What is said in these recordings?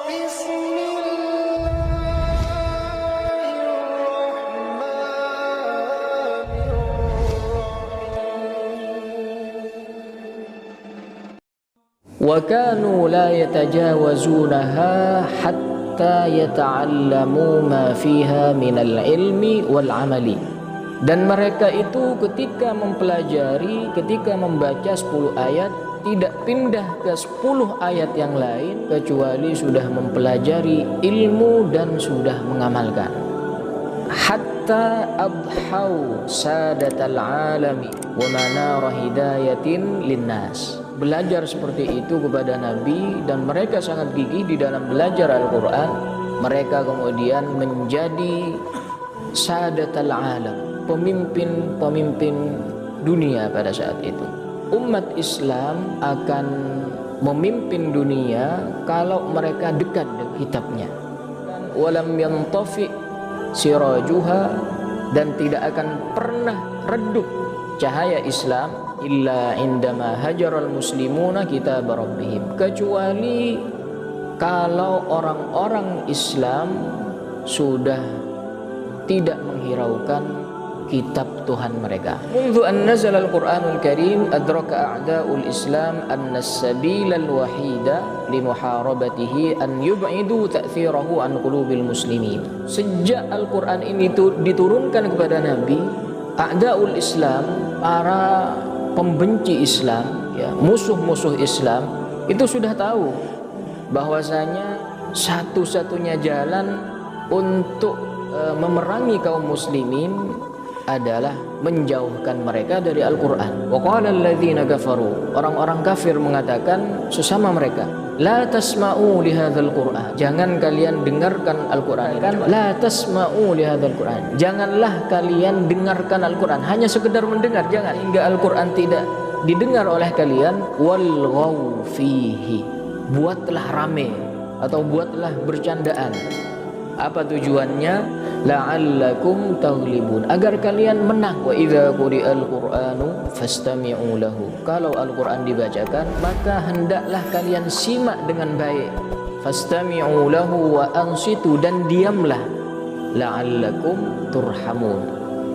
وَكَانُوا لَا يَتَجَاوَزُونَهَا حَتَّى يَتَعَلَّمُوا مَا فِيهَا مِنَ الْعِلْمِ وَالْعَمَلِ. Dan mereka itu ketika mempelajari, ketika membaca 10 ayat, tidak pindah ke 10 ayat yang lain kecuali sudah mempelajari ilmu dan sudah mengamalkan. Hatta abhau sadatal alami wa manara hidayatin linnas. Belajar seperti itu kepada Nabi dan mereka sangat gigih di dalam belajar Al-Quran. Mereka kemudian menjadi sadatal alam, pemimpin-pemimpin dunia pada saat itu. Umat Islam akan memimpin dunia kalau mereka dekat dengan kitabnya. Walam yantafi sirajuha, dan tidak akan pernah redup cahaya Islam illa indama hajaral muslimuna kitab rabbihim, kecuali kalau orang-orang Islam sudah tidak menghiraukan kitab Tuhan mereka. Mundu an nazala al-Qur'anul Karim adraka a'da'ul Islam anna as-sabila al-wahida li muharabatihi an yub'idu ta'thirahu an qulubil muslimin. Sejak Al-Qur'an ini diturunkan kepada Nabi, a'da'ul Islam, para pembenci Islam, ya, musuh-musuh Islam itu sudah tahu bahwasanya satu-satunya jalan untuk memerangi kaum muslimin adalah menjauhkan mereka dari Al-Quran. Wa qala alladzina kafaru, orang-orang kafir mengatakan sesama mereka, la tasma'u li hadzal Qur'an, jangan kalian dengarkan Al-Quran. La tasma'u li hadzal Qur'an, janganlah kalian dengarkan Al-Quran, hanya sekedar mendengar, jangan, hingga Al-Quran tidak didengar oleh kalian. Walghaw fihi, buatlah rame atau buatlah bercandaan. Apa tujuannya? La'allakum taghlibun, agar kalian menang. Wa idza quri'al qur'anu fastami'u lahu, kalau Al-Qur'an dibacakan maka hendaklah kalian simak dengan baik. Fastami'u lahu wa ansitu, dan diamlah. La'allakum turhamun,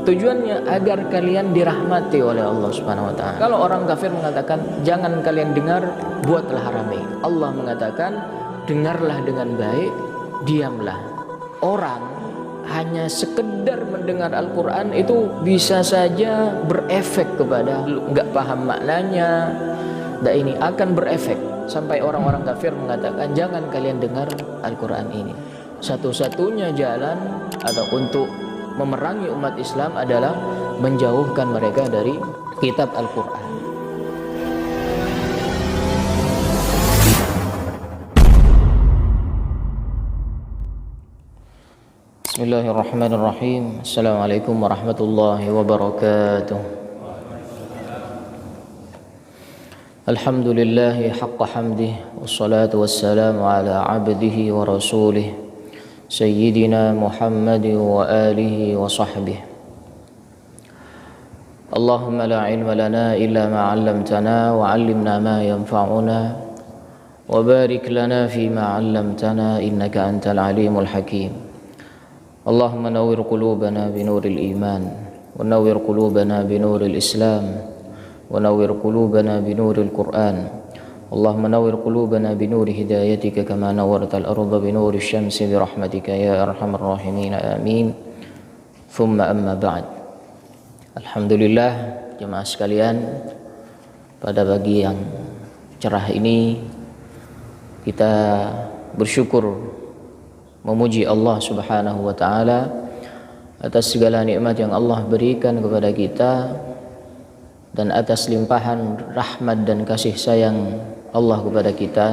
tujuannya agar kalian dirahmati oleh Allah Subhanahu wa taala. Kalau orang kafir mengatakan jangan kalian dengar, buatlah ramai. Allah mengatakan dengarlah dengan baik, diamlah. Orang hanya sekedar mendengar Al-Quran itu bisa saja berefek kepada nggak paham maknanya. Dan ini akan berefek sampai orang-orang kafir mengatakan jangan kalian dengar Al-Quran ini. Satu-satunya jalan atau untuk memerangi umat Islam adalah menjauhkan mereka dari kitab Al-Quran. Bismillahirrahmanirrahim. Assalamualaikum warahmatullahi wabarakatuh. Alhamdulillahi haqqa hamdih, wassalatu wassalamu ala abdihi wa rasulih Sayyidina Muhammadin wa alihi wa sahbihi. Allahumma la ilma lana illa ma 'allamtana wa 'allimna ma yanfa'una wa barik lana fima 'allamtana innaka antal alimul hakim. Allahumma nawwir qulubana binuril iman wa nawwir qulubana binuril islam wa nawwir qulubana binuril Qur'an. Allahumma nawwir qulubana binuri hidayatika kama nawwartal arda binuri syamsi birahmatika ya arhamar rahimin, amin. Thumma amma ba'd. Alhamdulillah jemaah sekalian, pada pagi yang cerah ini kita bersyukur memuji Allah Subhanahu wa taala atas segala nikmat yang Allah berikan kepada kita dan atas limpahan rahmat dan kasih sayang Allah kepada kita.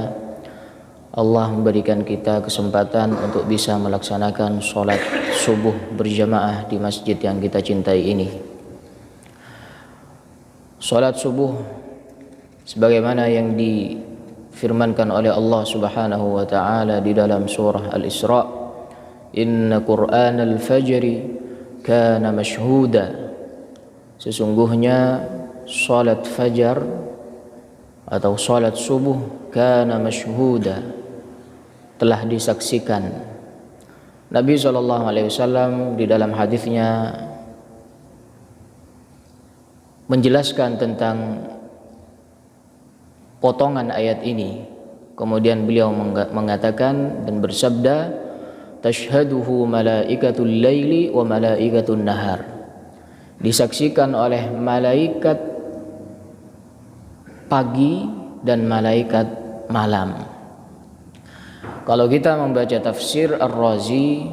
Allah memberikan kita kesempatan untuk bisa melaksanakan sholat subuh berjamaah di masjid yang kita cintai ini. Sholat subuh sebagaimana yang firmankan oleh Allah Subhanahu wa taala di dalam surah Al-Isra, inna Qur'anal fajri kana mashhuda, sesungguhnya salat fajar atau salat subuh kana mashhuda, telah disaksikan. Nabi SAW di dalam hadisnya menjelaskan tentang potongan ayat ini. Kemudian beliau mengatakan dan bersabda, tashhaduhu malaikatul laili wa malaikatul nahar. Disaksikan oleh malaikat pagi dan malaikat malam. Kalau kita membaca tafsir Ar-Razi,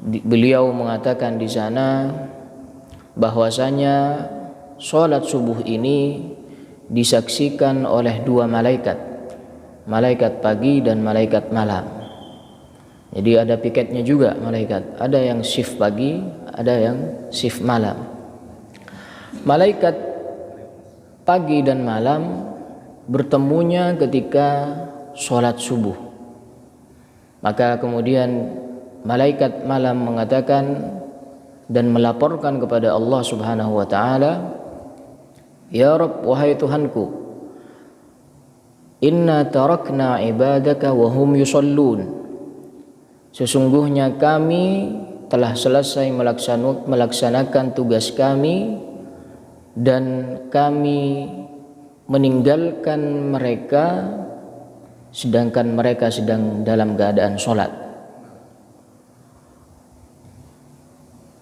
beliau mengatakan di sana bahwasanya sholat subuh ini disaksikan oleh dua malaikat, malaikat pagi dan malaikat malam. Jadi ada piketnya juga malaikat, ada yang shift pagi, ada yang shift malam. Malaikat pagi dan malam bertemunya ketika sholat subuh. Maka kemudian malaikat malam mengatakan dan melaporkan kepada Allah Subhanahu wa taala, ya Rabb, wahai Tuhanku, inna tarakna ibadaka wa hum yusallun. Sesungguhnya kami telah selesai melaksanakan tugas kami dan kami meninggalkan mereka sedangkan mereka sedang dalam keadaan sholat.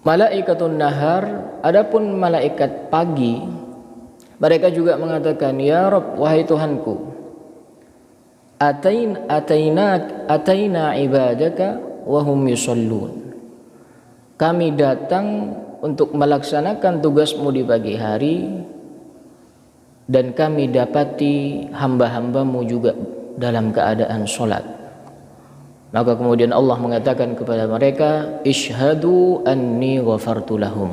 Malaikatun nahar, adapun malaikat pagi, mereka juga mengatakan, ya Rabb, wahai Tuhanku, ataina ibadaka wa hum yusallun. Kami datang untuk melaksanakan tugasmu di pagi hari dan kami dapati hamba-hambamu juga dalam keadaan sholat. Maka kemudian Allah mengatakan kepada mereka, ishhadu anni ghafartu lahum.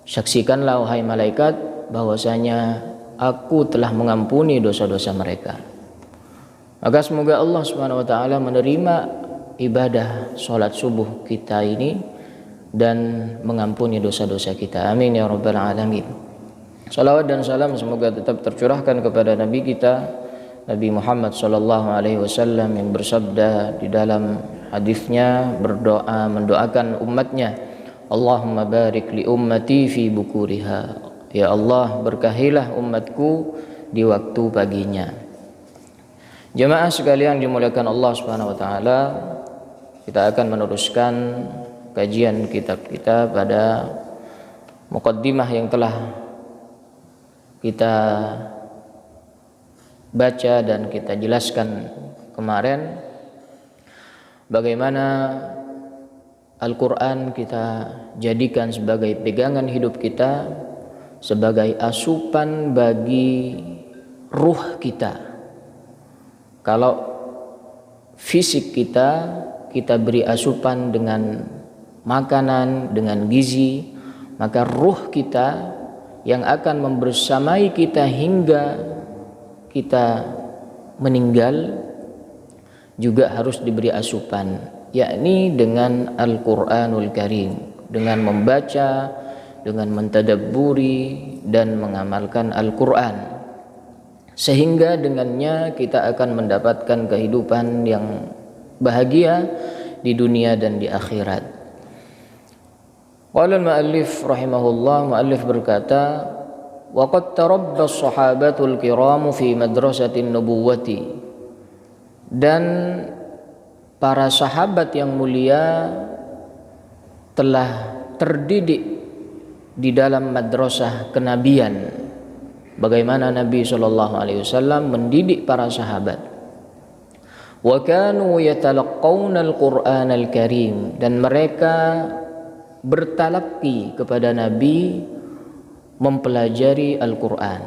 Saksikanlah wahai malaikat bahwasanya aku telah mengampuni dosa-dosa mereka. Maka semoga Allah Subhanahu wa taala menerima ibadah sholat subuh kita ini dan mengampuni dosa-dosa kita. Amin ya rabbal alamin. Salawat dan salam semoga tetap tercurahkan kepada Nabi kita Nabi Muhammad sallallahu alaihi wasallam yang bersabda di dalam hadisnya, berdoa mendoakan umatnya, Allahumma barik li ummati fi bukuriha. Ya Allah, berkahilah umatku di waktu paginya. Jemaah sekalian dimuliakan Allah Subhanahu wa taala, kita akan meneruskan kajian kitab kita pada muqaddimah yang telah kita baca dan kita jelaskan kemarin, bagaimana Al-Quran kita jadikan sebagai pegangan hidup kita, sebagai asupan bagi ruh kita. Kalau fisik kita beri asupan dengan makanan, dengan gizi, maka ruh kita yang akan membersamai kita hingga kita meninggal juga harus diberi asupan, yakni dengan Al-Quranul Karim, dengan membaca, dengan mentadabburi dan mengamalkan Al-Quran, sehingga dengannya kita akan mendapatkan kehidupan yang bahagia di dunia dan di akhirat. Qala al-muallif rahimahullah, muallif berkata, waqad tarabba as-sahabatul kiramu fi madrasatin nubuwati. Dan para sahabat yang mulia telah terdidik di dalam madrasah kenabian, bagaimana Nabi SAW mendidik para sahabat. Wa kanu yatalaqqawna al-Qur'an al-Karim, dan mereka bertalaqi kepada Nabi, mempelajari Al-Quran.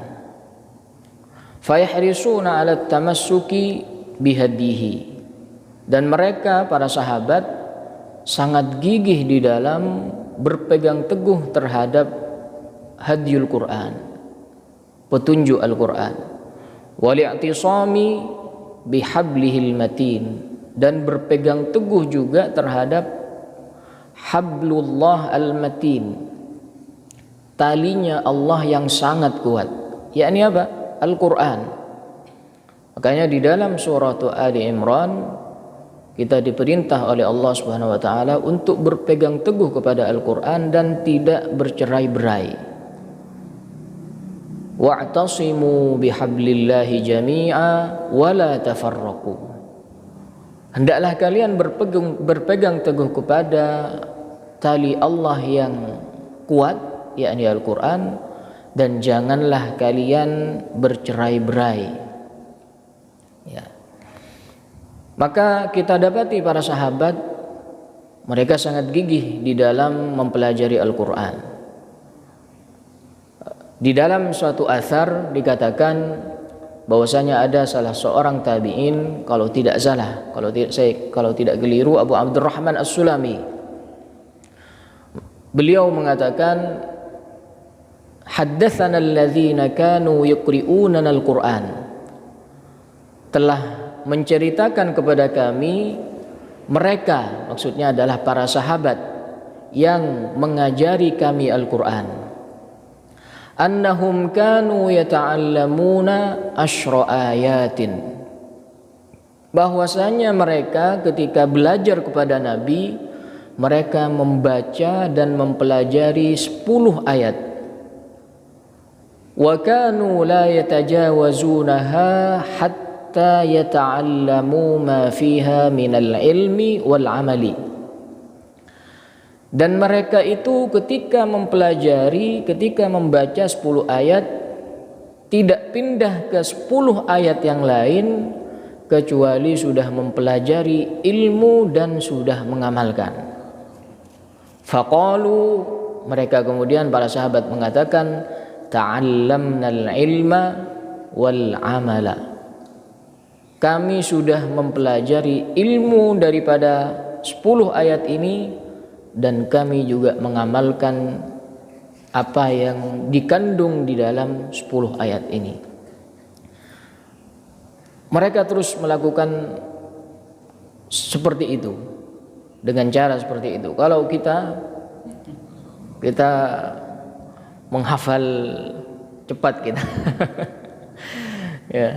Fayahrisuna ala tamassuki bihadihi, dan mereka para sahabat sangat gigih di dalam berpegang teguh terhadap hadiyul Quran, petunjuk Al-Quran. Wali'tisami bihablihil matin, dan berpegang teguh juga terhadap hablullah al-matin, talinya Allah yang sangat kuat, yakni apa? Al-Quran. Makanya di dalam surah Ali Imran kita diperintah oleh Allah Subhanahu wa taala untuk berpegang teguh kepada Al-Qur'an dan tidak bercerai-berai. Wa'tasimu bihablillahi jami'a wa la tafarraqu. Hendaklah kalian berpegang teguh kepada tali Allah yang kuat, yakni Al-Qur'an, dan janganlah kalian bercerai-berai. Ya. Maka kita dapati para sahabat mereka sangat gigih di dalam mempelajari Al-Qur'an. Di dalam suatu athar dikatakan bahwasanya ada salah seorang tabi'in, kalau tidak salah, kalau tidak keliru, Abu Abdurrahman As-Sulami. Beliau mengatakan, haddatsana alladzina kanu yuqri'unana al-Qur'an. Telah menceritakan kepada kami mereka, maksudnya adalah para sahabat yang mengajari kami Al-Qur'an, annahum kanu yata'allamuna asyra ayatin, bahwasanya mereka ketika belajar kepada Nabi mereka membaca dan mempelajari 10 ayat. Wa kanu la yatajawazunaha hatta yata'allamu ma fiha minal ilmi wal amali. Dan mereka itu ketika mempelajari, ketika membaca 10 ayat, tidak pindah ke 10 ayat yang lain kecuali sudah mempelajari ilmu dan sudah mengamalkan. Faqalu, mereka kemudian para sahabat mengatakan, ta'allamnal ilma wal amala. Kami sudah mempelajari ilmu daripada 10 ayat ini dan kami juga mengamalkan apa yang dikandung di dalam 10 ayat ini. Mereka terus melakukan seperti itu, dengan cara seperti itu. Kalau kita menghafal cepat kita ya,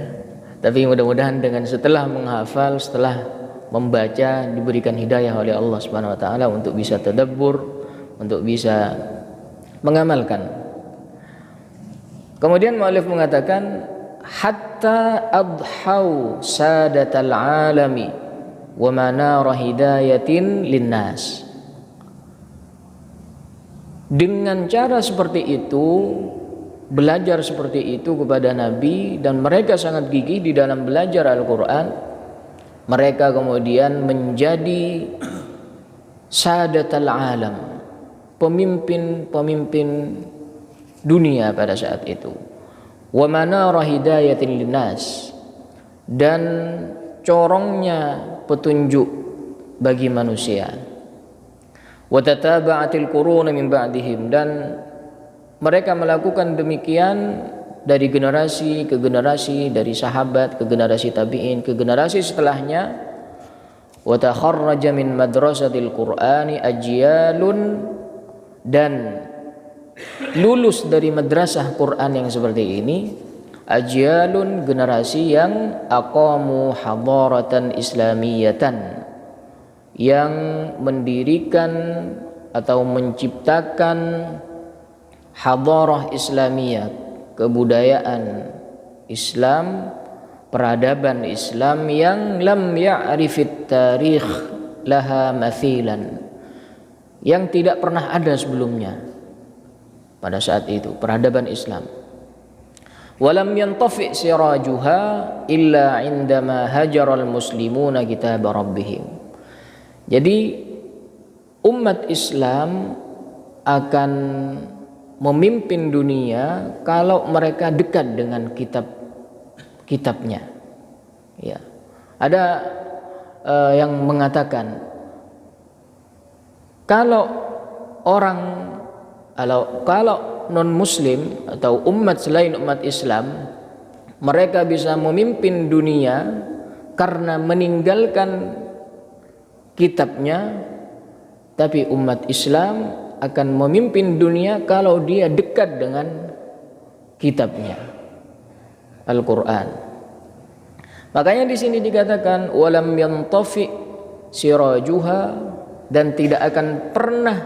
tapi mudah-mudahan dengan setelah menghafal, setelah membaca, diberikan hidayah oleh Allah Subhanahu wa taala untuk bisa tadabbur, untuk bisa mengamalkan. Kemudian mu'allif mengatakan, hatta adhau sadatal alami wa manara hidayatin linnas. Dengan cara seperti itu, belajar seperti itu kepada Nabi, dan mereka sangat gigih di dalam belajar Al-Qur'an, mereka kemudian menjadi sadatul alam, pemimpin dunia pada saat itu. Wa manara hidayatin linnas, dan corongnya petunjuk bagi manusia. Wa tataba'atil qurun min ba'dihim, dan mereka melakukan demikian dari generasi ke generasi, dari sahabat ke generasi tabi'in ke generasi setelahnya. Wa takharraja min madrasatil qur'ani ajyalun, dan lulus dari madrasah Quran yang seperti ini ajyalun, generasi yang aqamu hadaratan islamiyatan, yang mendirikan atau menciptakan hadarah Islamiyah, kebudayaan Islam, peradaban Islam yang lam ya'rifit tarikh laha mathilan, yang tidak pernah ada sebelumnya pada saat itu, peradaban Islam. Walam yantafi sirajuha illa indama hajaral muslimuna kitab rabbihim. Jadi umat Islam akan memimpin dunia kalau mereka dekat dengan kitabnya. Ya. Ada yang mengatakan kalau non muslim atau umat selain umat Islam, mereka bisa memimpin dunia karena meninggalkan kitabnya, tapi umat Islam akan memimpin dunia kalau dia dekat dengan kitabnya, Al-Quran. Makanya di sini dikatakan walam yantafi sirajuha, dan tidak akan pernah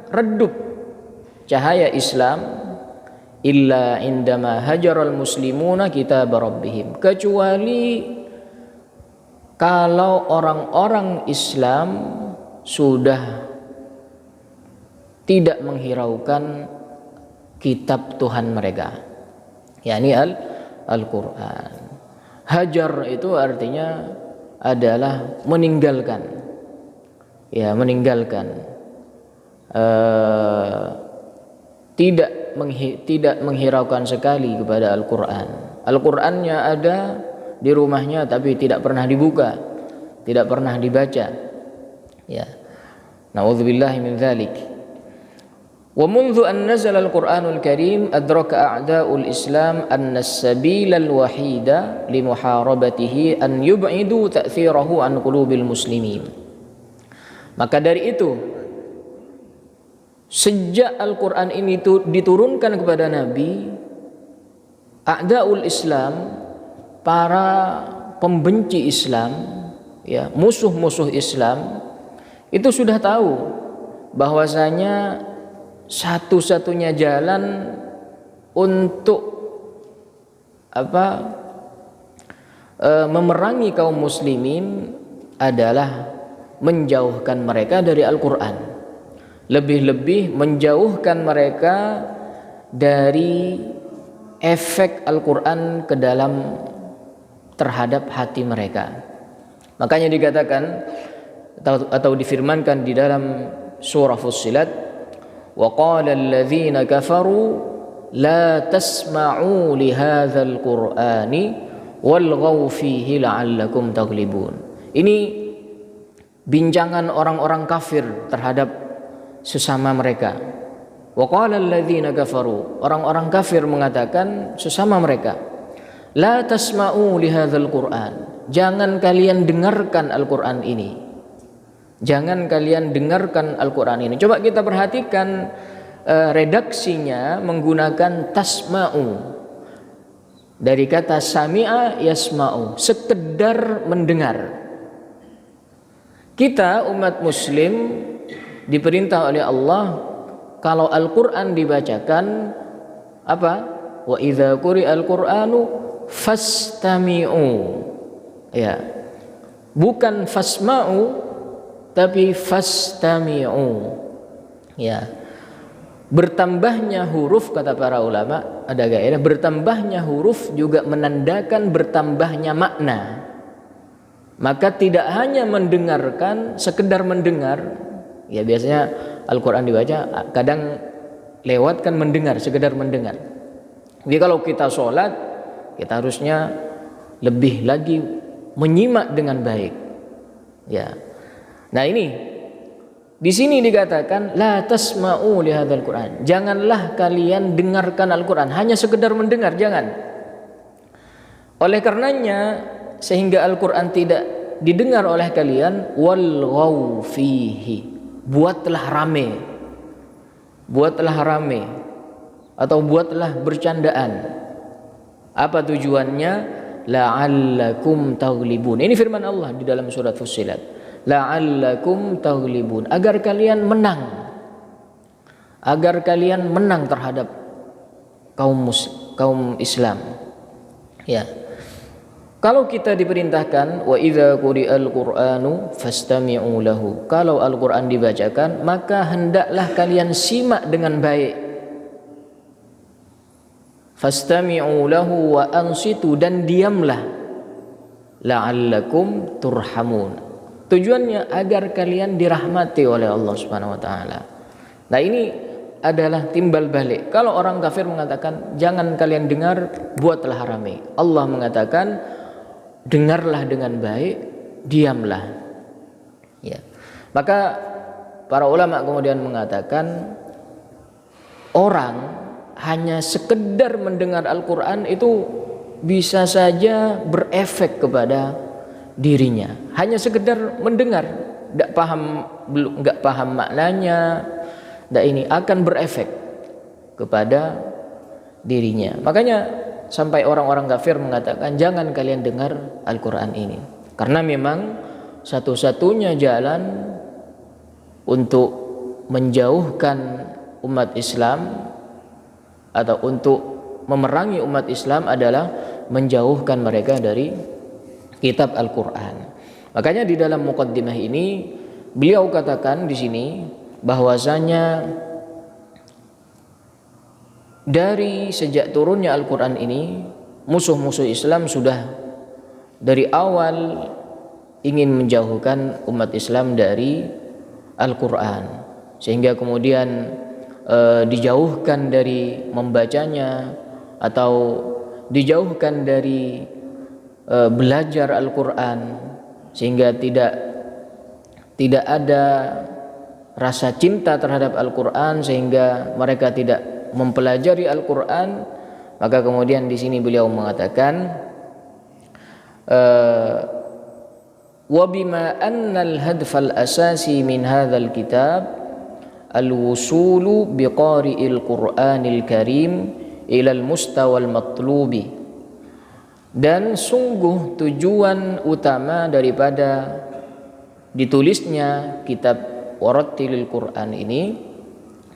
redup cahaya Islam illa indama hajaral muslimuna kitab rabbihim, kecuali kalau orang-orang Islam sudah tidak menghiraukan kitab Tuhan mereka, yakni Al-Quran. Hajar itu artinya adalah meninggalkan, ya, meninggalkan, tidak menghiraukan sekali kepada Al-Quran. Al-Qurannya ada di rumahnya tapi tidak pernah dibuka, tidak pernah dibaca, ya. Na'udzubillahi min dzalik. Wa mundu an nazala al-Qur'anul Karim adraka a'da'ul Islam anna as-sabila al-wahida li muharabatihi an yub'idu ta'thirahu an qulubil muslimin. Maka dari itu, sejak Al-Qur'an ini diturunkan kepada Nabi, a'da'ul Islam, para pembenci Islam, ya, musuh-musuh Islam, itu sudah tahu bahwasanya satu-satunya jalan untuk memerangi kaum muslimin adalah menjauhkan mereka dari Al-Quran, lebih-lebih menjauhkan mereka dari efek Al-Quran ke dalam terhadap hati mereka. Makanya dikatakan atau difirmankan di dalam surah Fussilat, وَقَالَ الَّذِينَ كَفَرُوا لَا تَسْمَعُوا لِهَذَا الْقُرْآنِ وَالْغَوْا فِيهِ لَعَلَّكُمْ تَغْلِبُونَ. Ini bincangan orang-orang kafir terhadap sesama mereka. وَقَالَ الَّذِينَ كَفَرُوا, orang-orang kafir mengatakan sesama mereka, لَا تَسْمَعُوا لِهَذَا الْقُرْآنِ, jangan kalian dengarkan Al-Quran ini. Jangan kalian dengarkan Al-Quran ini. Coba kita perhatikan redaksinya menggunakan tasma'u, dari kata sami'a yasma'u, sekedar mendengar. Kita umat muslim diperintah oleh Allah, kalau Al-Quran dibacakan, apa? Wa idza quri'al Qur'anu fastami'u. Ya. Bukan fasma'u, tapi fastami'u, ya. Bertambahnya huruf, kata para ulama, ada gairah, bertambahnya huruf juga menandakan bertambahnya makna. Maka tidak hanya mendengarkan, sekedar mendengar, ya, biasanya Al-Quran dibaca kadang lewatkan mendengar, sekedar mendengar. Jadi kalau kita sholat, kita harusnya lebih lagi menyimak dengan baik, ya. Nah, ini di sini dikatakan la tasma'u li hadzal Qur'an. Janganlah kalian dengarkan Al-Qur'an, hanya sekedar mendengar, jangan. Oleh karenanya sehingga Al-Qur'an tidak didengar oleh kalian, walghaw fihi, buatlah rame. Buatlah rame atau buatlah bercandaan. Apa tujuannya? La'allakum taghlibun. Ini firman Allah di dalam surat Fussilat. La'allakum taghlibun, agar kalian menang, agar kalian menang terhadap kaum Islam, ya. Kalau kita diperintahkan wa idza quri'al Qur'anu fastami'u lahu, kalau Al-Qur'an dibacakan maka hendaklah kalian simak dengan baik. Fastami'u lahu wa ansitu, dan diamlah. La'allakum turhamun, tujuannya agar kalian dirahmati oleh Allah Subhanahu wa taala. Nah, ini adalah timbal balik. Kalau orang kafir mengatakan jangan kalian dengar, buatlah rame. Allah mengatakan dengarlah dengan baik, diamlah. Ya. Maka para ulama kemudian mengatakan orang hanya sekedar mendengar Al-Qur'an itu bisa saja berefek kepada dirinya, hanya sekedar mendengar, nggak paham maknanya, ini akan berefek kepada dirinya. Makanya sampai orang-orang kafir mengatakan jangan kalian dengar Al-Quran ini, karena memang satu-satunya jalan untuk menjauhkan umat Islam atau untuk memerangi umat Islam adalah menjauhkan mereka dari kitab Al-Quran. Makanya di dalam muqaddimah ini beliau katakan di sini bahwasanya dari sejak turunnya Al-Quran ini, musuh-musuh Islam sudah dari awal ingin menjauhkan umat Islam dari Al-Quran, sehingga kemudian dijauhkan dari membacanya atau dijauhkan dari belajar Al-Quran, sehingga tidak ada rasa cinta terhadap Al-Quran, sehingga mereka tidak mempelajari Al-Quran. Maka kemudian di sini beliau mengatakan wa bima anna al-hadf al-asasi min hadzal kitab al-wusulu biqari'il Qur'anil Karim ila al-mustawa al-matlubi, dan sungguh tujuan utama daripada ditulisnya kitab Warattilil Qur'an ini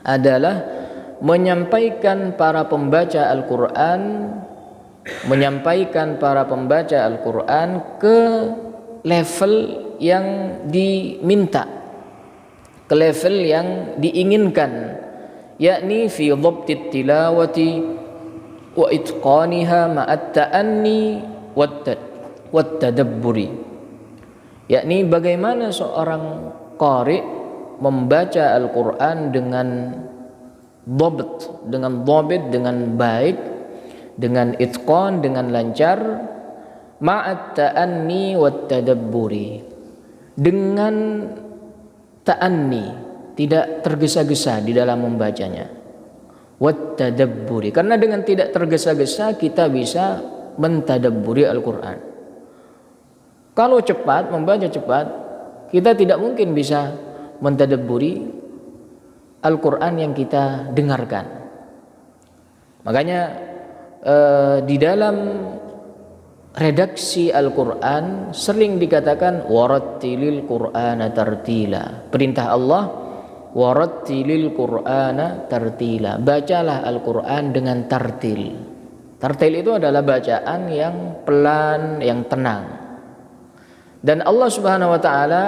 adalah menyampaikan para pembaca Al-Quran ke level yang diminta, ke level yang diinginkan, yakni fi dhabtit tilawati wa itqaniha ma'at ta'anni wat tadabburi, yakni bagaimana seorang qari membaca Al-Quran dengan dhabit, dengan baik, dengan itqan, dengan lancar, ma'at ta'anni wat tadabburi, dengan ta'anni, tidak tergesa-gesa di dalam membacanya, wat tadabburi, karena dengan tidak tergesa-gesa kita bisa mentadabburi Al-Quran. Kalau cepat, membaca cepat, kita tidak mungkin bisa mentadabburi Al-Quran yang kita dengarkan. Makanya di dalam redaksi Al-Quran sering dikatakan warattilil Qur'ana tartila. Perintah Allah, warattilil Qur'ana tartila, bacalah Al-Quran dengan tartil. Tartil itu adalah bacaan yang pelan, yang tenang. Dan Allah Subhanahu wa taala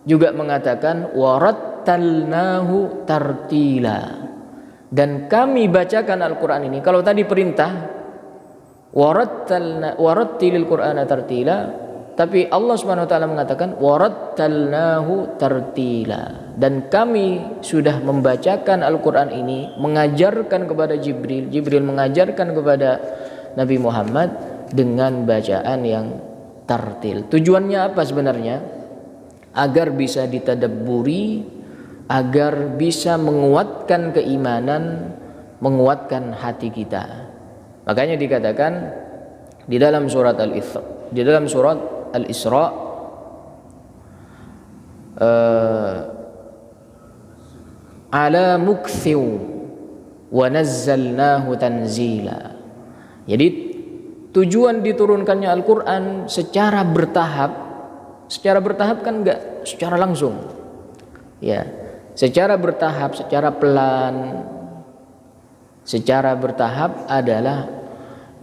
juga mengatakan warattalnahu tartila, dan kami bacakan Al-Quran ini. Kalau tadi perintah warattilil Qur'ana tartila, tapi Allah Subhanahu wa taala mengatakan warattalnahu tartila, dan kami sudah membacakan Al-Quran ini, mengajarkan kepada Jibril mengajarkan kepada Nabi Muhammad dengan bacaan yang tartil. Tujuannya apa sebenarnya? Agar bisa ditadabburi, agar bisa menguatkan keimanan, menguatkan hati kita. Makanya dikatakan di dalam surat Al-Isra, ala mukthiw wa nazzalnahu tanzila. Jadi tujuan diturunkannya Al-Quran secara bertahap. Secara bertahap kan enggak secara langsung, ya, secara bertahap, secara pelan, secara bertahap adalah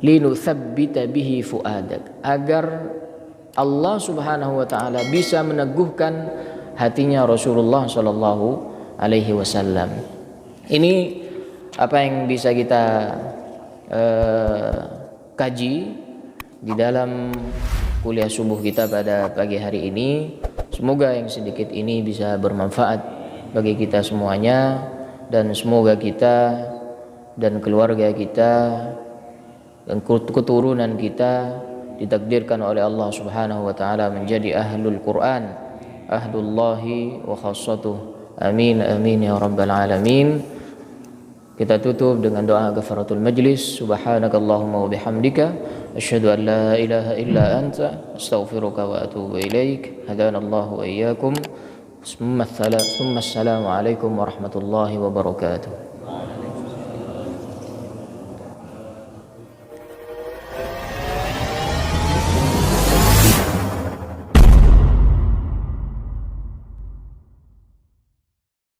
linutsabbita bihi fuadak, agar Allah Subhanahu wa taala bisa meneguhkan hatinya Rasulullah sallallahu alaihi wasallam. Ini apa yang bisa kita kaji di dalam kuliah subuh kita pada pagi hari ini. Semoga yang sedikit ini bisa bermanfaat bagi kita semuanya, dan semoga kita dan keluarga kita dan keturunan kita ditakdirkan oleh Allah Subhanahu wa taala menjadi ahlul Quran, ahlullahi wa khassatuh. Amin amin ya rabbal alamin. Kita tutup dengan doa ghafaratul majlis. Subhanakallahumma wa bihamdika asyhadu an la ilaha illa anta astaghfiruka wa atubu ilaik. Hadanallahu wa iyyakum. Assalamu alaikum warahmatullahi wabarakatuh.